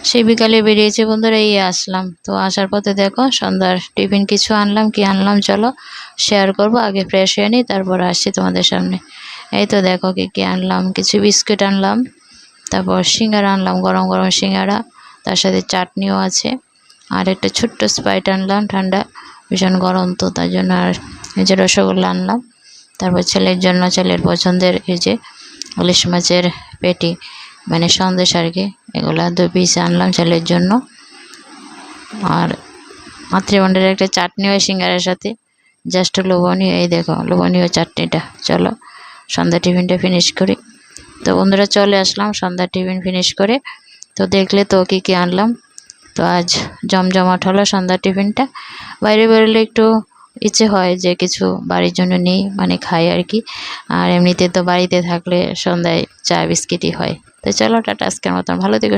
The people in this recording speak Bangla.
সেই বিকালে বেরিয়েছি বন্ধুরা, এই আসলাম। তো আসার পথে দেখো সন্ধ্যার টিফিন কিছু আনলাম, কি আনলাম চলো শেয়ার করব। আগে ফ্রেশ হয়ে নিই, তারপর আসছি তোমাদের সামনে। এই তো দেখো কি কি আনলাম, কিছু বিস্কুট আনলাম, তারপর সিঙ্গারা আনলাম, গরম গরম সিঙ্গারা, তার সাথে চাটনিও আছে। আর একটা ছোট্ট স্প্রাইট আনলাম ঠান্ডা, ভীষণ গরম তো তার জন্য। আর এই যে রসগোল্লা আনলাম। তারপর ছেলের জন্য, ছেলের পছন্দের এই যে ইলিশ মাছের পেটি, মানে সন্দেশ আর কি, এগুলা 2 পিস আনলাম ছেলের জন্য। আর মাতৃভাণ্ডারের একটা চাটনি হয় সিঙ্গারের সাথে, জাস্ট লোভনীয়। এই দেখো লোভনীয় চাটনিটা। চলো সন্ধ্যা টিফিনটা ফিনিশ করি। তো বন্ধুরা চলে আসলাম সন্ধ্যা টিফিন ফিনিশ করে। তো দেখলে তো কী কী আনলাম। তো আজ জমজমাট হলো সন্ধ্যা টিফিনটা। বাইরে বেরোলে একটু ইচ্ছে হয় যে কিছু বাড়ির জন্য নিই, মানে খাই আর কি। আর এমনিতে তো বাড়িতে থাকলে সন্ধ্যায় চা বিস্কিটই হয়। তো চলো টাটা, আজকের মতন ভালো থেকো।